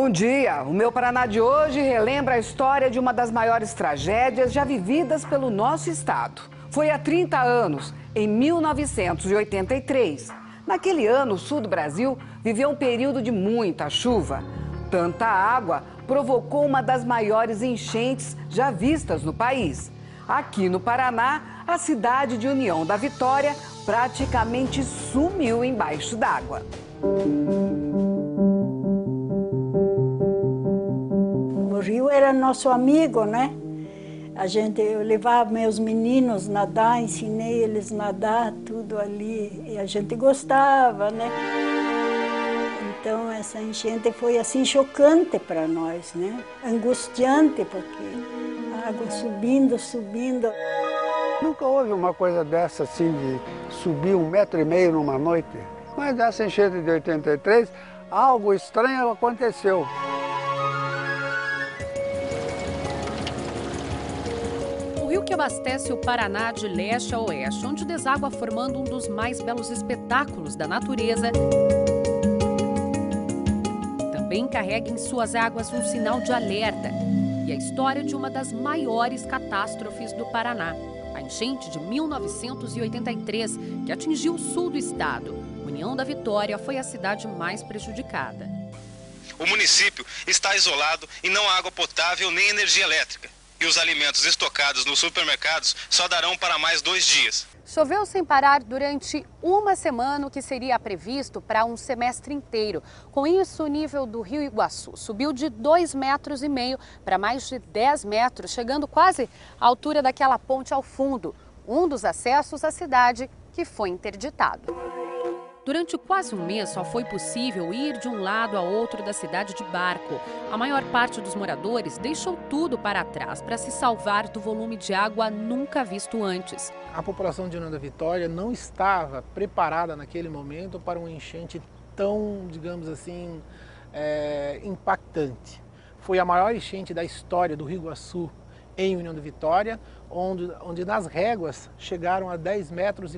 Bom dia! O Meu Paraná de hoje relembra a história de uma das maiores tragédias já vividas pelo nosso estado. Foi há 30 anos, em 1983. Naquele ano, o sul do Brasil viveu um período de muita chuva. Tanta água provocou uma das maiores enchentes já vistas no país. Aqui no Paraná, a cidade de União da Vitória praticamente sumiu embaixo d'água. O rio era nosso amigo, né? Eu levava meus meninos a nadar, ensinei eles a nadar, tudo ali. E a gente gostava, né? Então, essa enchente foi assim chocante para nós, né? Angustiante, porque a água subindo, subindo. Nunca houve uma coisa dessa assim de subir 1,5 metro numa noite. Mas nessa enchente de 83, algo estranho aconteceu. O rio que abastece o Paraná de leste a oeste, onde deságua formando um dos mais belos espetáculos da natureza, também carrega em suas águas um sinal de alerta e a história de uma das maiores catástrofes do Paraná, a enchente de 1983, que atingiu o sul do estado. União da Vitória foi a cidade mais prejudicada. O município está isolado e não há água potável nem energia elétrica. E os alimentos estocados nos supermercados só darão para mais 2 dias. Choveu sem parar durante uma semana, o que seria previsto para um semestre inteiro. Com isso, o nível do Rio Iguaçu subiu de 2,5 metros para mais de 10 metros, chegando quase à altura daquela ponte ao fundo, um dos acessos à cidade que foi interditado. Durante quase um mês, só foi possível ir de um lado a outro da cidade de barco. A maior parte dos moradores deixou tudo para trás para se salvar do volume de água nunca visto antes. A população de União da Vitória não estava preparada naquele momento para uma enchente tão, digamos assim, impactante. Foi a maior enchente da história do Rio Iguaçu em União da Vitória, onde nas réguas chegaram a 10,42 metros.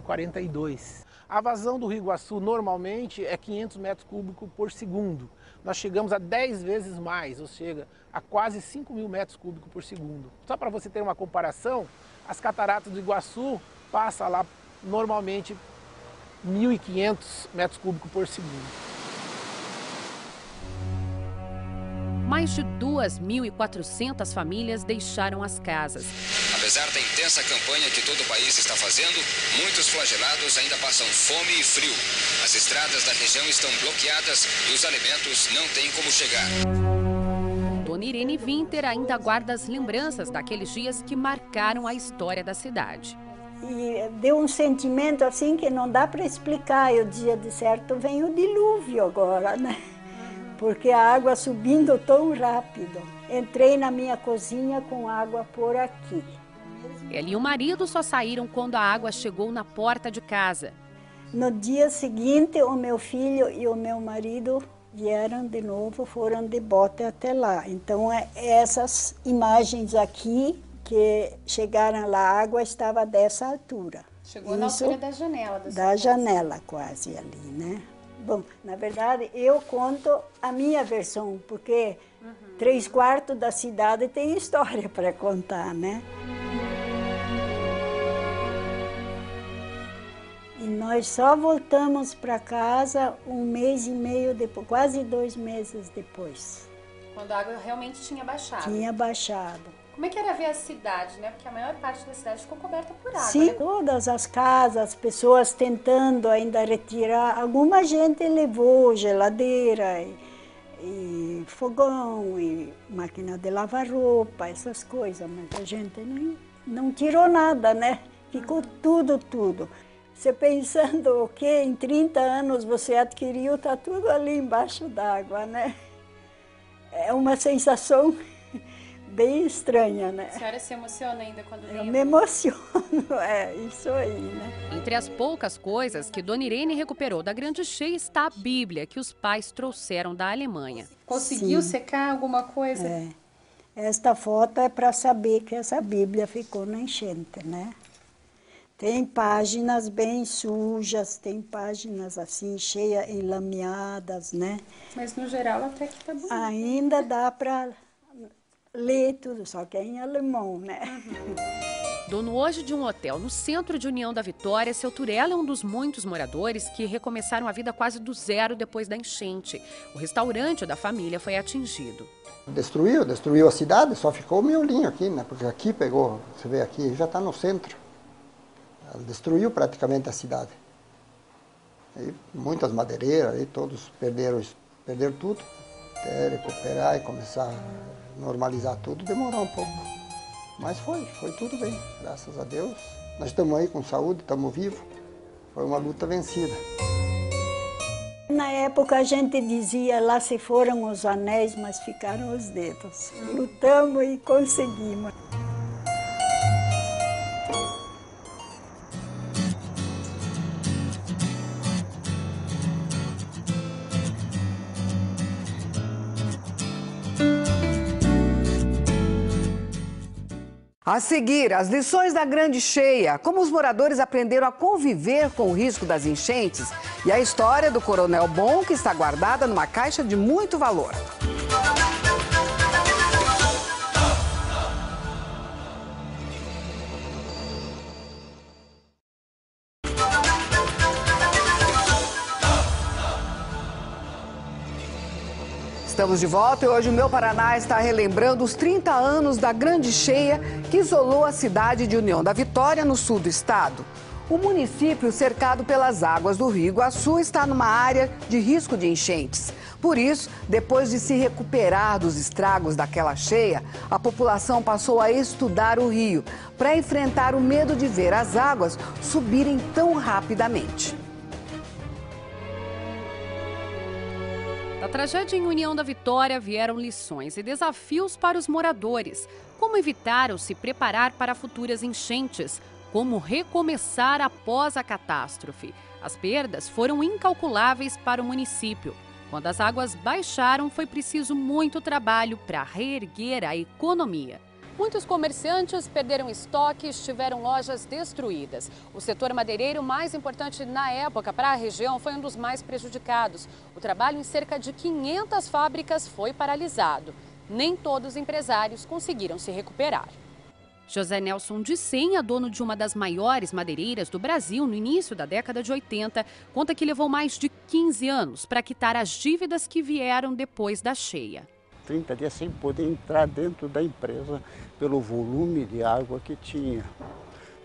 A vazão do Rio Iguaçu normalmente é 500 metros cúbicos por segundo. Nós chegamos a 10 vezes mais, ou seja, a quase 5.000 metros cúbicos por segundo. Só para você ter uma comparação, as cataratas do Iguaçu passam lá normalmente 1.500 metros cúbicos por segundo. Mais de 2.400 famílias deixaram as casas. Apesar da intensa campanha que todo o país está fazendo, muitos flagelados ainda passam fome e frio. As estradas da região estão bloqueadas e os alimentos não têm como chegar. Dona Irene Winter ainda guarda as lembranças daqueles dias que marcaram a história da cidade. E deu um sentimento assim que não dá para explicar. Eu dizia, de certo, vem o dilúvio agora, né? Porque a água subindo tão rápido. Entrei na minha cozinha com água por aqui. Ela e o marido só saíram quando a água chegou na porta de casa. No dia seguinte, o meu filho e o meu marido vieram de novo, foram de bote até lá. Então, essas imagens aqui que chegaram lá, a água estava dessa altura. Chegou na altura da janela. Da janela quase ali, né? Bom, na verdade, eu conto a minha versão, porque 3/4 da cidade tem história para contar, né? E nós só voltamos para casa 1 mês e meio depois, quase 2 meses depois. Quando a água realmente tinha baixado. Tinha baixado. Como é que era ver a cidade, né? Porque a maior parte da cidade ficou coberta por água. Sim, né? todas as casas, as pessoas tentando ainda retirar. Alguma gente levou geladeira e fogão e máquina de lavar roupa, essas coisas. Mas a gente não tirou nada, né? Ficou tudo. Você pensando o quê? Em 30 anos você adquiriu, tá tudo ali embaixo d'água, né? É uma sensação bem estranha, né? A senhora se emociona ainda quando lembra? Eu me emociono, isso aí, né? Entre as poucas coisas que Dona Irene recuperou da Grande Cheia está a Bíblia que os pais trouxeram da Alemanha. Conseguiu secar alguma coisa? Esta foto é para saber que essa Bíblia ficou na enchente, né? Tem páginas bem sujas, tem páginas assim, cheias, enlameadas, né? Mas no geral até que tá bonito. Ainda dá para ler tudo, só que é em alemão, né? Dono hoje de um hotel no centro de União da Vitória, seu Turella é um dos muitos moradores que recomeçaram a vida quase do zero depois da enchente. O restaurante da família foi atingido. Destruiu a cidade, só ficou o miolinho aqui, né? Porque aqui pegou, você vê aqui, já está no centro. Ela destruiu praticamente a cidade. E muitas madeireiras, aí todos perderam tudo. Até recuperar e começar a normalizar tudo demorou um pouco. Mas foi tudo bem, graças a Deus. Nós estamos aí com saúde, estamos vivos. Foi uma luta vencida. Na época a gente dizia, lá se foram os anéis, mas ficaram os dedos. Lutamos e conseguimos. A seguir, as lições da grande cheia, como os moradores aprenderam a conviver com o risco das enchentes e a história do Coronel Bom, que está guardada numa caixa de muito valor. Estamos de volta e hoje o Meu Paraná está relembrando os 30 anos da grande cheia que isolou a cidade de União da Vitória, no sul do estado. O município, cercado pelas águas do Rio Iguaçu, está numa área de risco de enchentes. Por isso, depois de se recuperar dos estragos daquela cheia, a população passou a estudar o rio para enfrentar o medo de ver as águas subirem tão rapidamente. Da tragédia em União da Vitória vieram lições e desafios para os moradores. Como evitar ou se preparar para futuras enchentes? Como recomeçar após a catástrofe? As perdas foram incalculáveis para o município. Quando as águas baixaram, foi preciso muito trabalho para reerguer a economia. Muitos comerciantes perderam estoques, tiveram lojas destruídas. O setor madeireiro, mais importante na época para a região, foi um dos mais prejudicados. O trabalho em cerca de 500 fábricas foi paralisado. Nem todos os empresários conseguiram se recuperar. José Nelson de Senha, dono de uma das maiores madeireiras do Brasil no início da década de 80, conta que levou mais de 15 anos para quitar as dívidas que vieram depois da cheia. 30 dias sem poder entrar dentro da empresa pelo volume de água que tinha.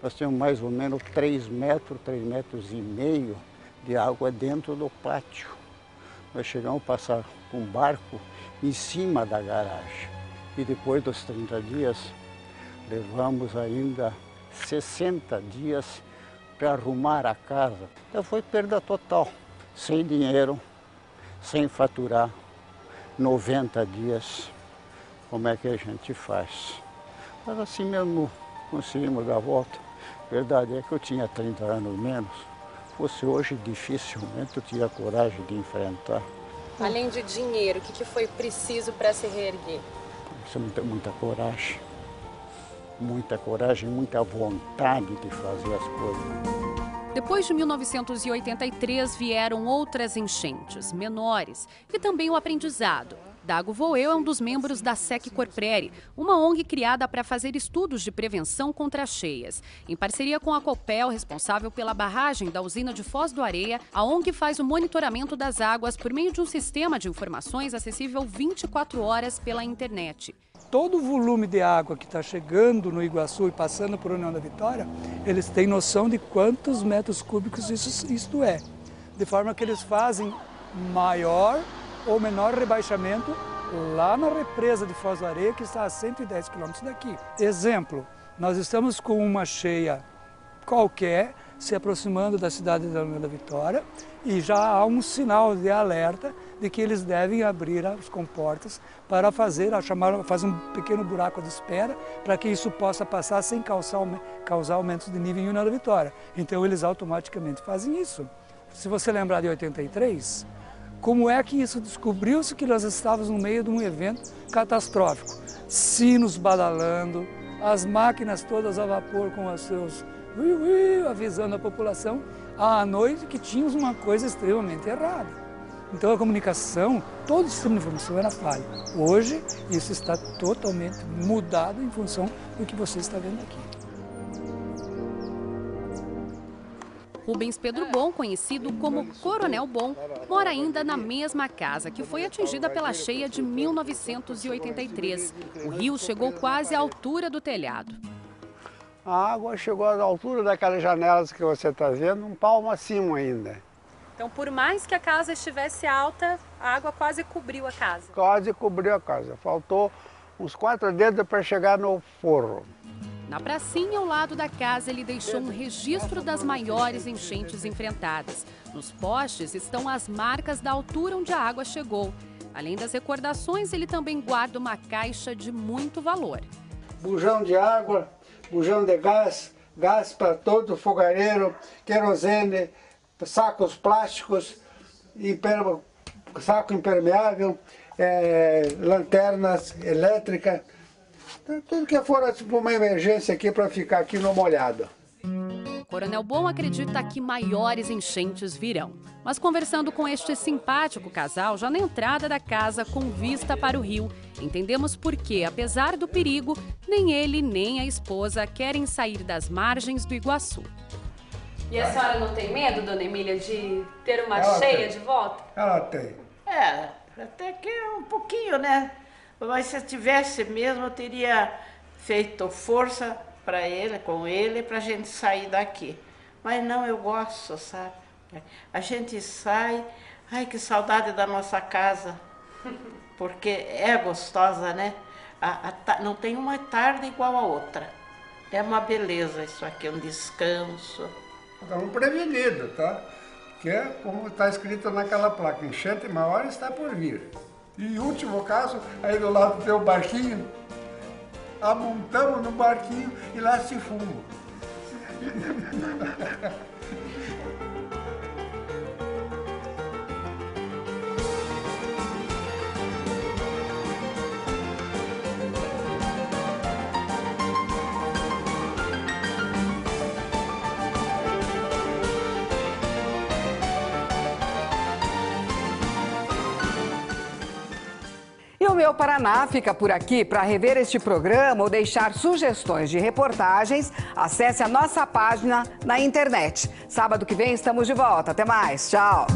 Nós tínhamos mais ou menos 3 metros e meio de água dentro do pátio. Nós chegamos a passar com um barco em cima da garagem. E depois dos 30 dias, levamos ainda 60 dias para arrumar a casa. Então foi perda total, sem dinheiro, sem faturar. 90 dias, como é que a gente faz? Mas assim mesmo conseguimos dar a volta. A verdade é que eu tinha 30 anos menos. Fosse hoje, dificilmente eu tinha coragem de enfrentar. Além de dinheiro, o que foi preciso para se reerguer? Isso é muita coragem. Muita coragem, muita vontade de fazer as coisas. Depois de 1983 vieram outras enchentes, menores, e também o aprendizado. Dago Voeu é um dos membros da SEC Corpreri, uma ONG criada para fazer estudos de prevenção contra cheias. Em parceria com a Copel, responsável pela barragem da usina de Foz do Areia, a ONG faz o monitoramento das águas por meio de um sistema de informações acessível 24 horas pela internet. Todo o volume de água que está chegando no Iguaçu e passando por União da Vitória, eles têm noção de quantos metros cúbicos isto é. De forma que eles fazem maior ou menor rebaixamento lá na represa de Foz do Areia, que está a 110 quilômetros daqui. Exemplo, nós estamos com uma cheia qualquer se aproximando da cidade da União da Vitória e já há um sinal de alerta de que eles devem abrir as comportas para fazer um pequeno buraco de espera para que isso possa passar sem causar aumentos de nível em União da Vitória. Então eles automaticamente fazem isso. Se você lembrar de 83, como é que isso descobriu-se que nós estávamos no meio de um evento catastrófico? Sinos badalando, as máquinas todas a vapor com os seus avisando a população à noite que tínhamos uma coisa extremamente errada. Então a comunicação, todo o sistema de informação era falho. Hoje isso está totalmente mudado em função do que você está vendo aqui. Rubens Pedro Bom, conhecido como Coronel Bom, mora ainda na mesma casa que foi atingida pela cheia de 1983. O rio chegou quase à altura do telhado. A água chegou à altura daquelas janelas que você está vendo, um palmo acima ainda. Então, por mais que a casa estivesse alta, a água quase cobriu a casa. Quase cobriu a casa. Faltou uns 4 dedos para chegar no forro. Na pracinha ao lado da casa, ele deixou um registro das maiores enchentes enfrentadas. Nos postes estão as marcas da altura onde a água chegou. Além das recordações, ele também guarda uma caixa de muito valor. Bujão de água, bujão de gás, gás para todo fogareiro, querosene, sacos plásticos, saco impermeável, lanternas elétricas. Tudo que for tipo uma emergência aqui para ficar aqui no molhado. Coronel Bom acredita que maiores enchentes virão. Mas conversando com este simpático casal, já na entrada da casa com vista para o rio, entendemos por que, apesar do perigo, nem ele nem a esposa querem sair das margens do Iguaçu. E a senhora não tem medo, dona Emília, de ter uma cheia de volta? Ela tem. Até que um pouquinho, né? Mas se eu tivesse mesmo, eu teria feito força para ele, com ele, para a gente sair daqui. Mas não, eu gosto, sabe? A gente sai, ai, que saudade da nossa casa, porque é gostosa, né? Não tem uma tarde igual a outra. É uma beleza isso aqui, um descanso. Estamos prevenidos, tá? Que é como está escrito naquela placa, enchente maior está por vir. E último caso, aí do lado tem o barquinho, amontamos no barquinho e lá se fumo. E o Meu Paraná fica por aqui. Para rever este programa ou deixar sugestões de reportagens, acesse a nossa página na internet. Sábado que vem estamos de volta. Até mais. Tchau.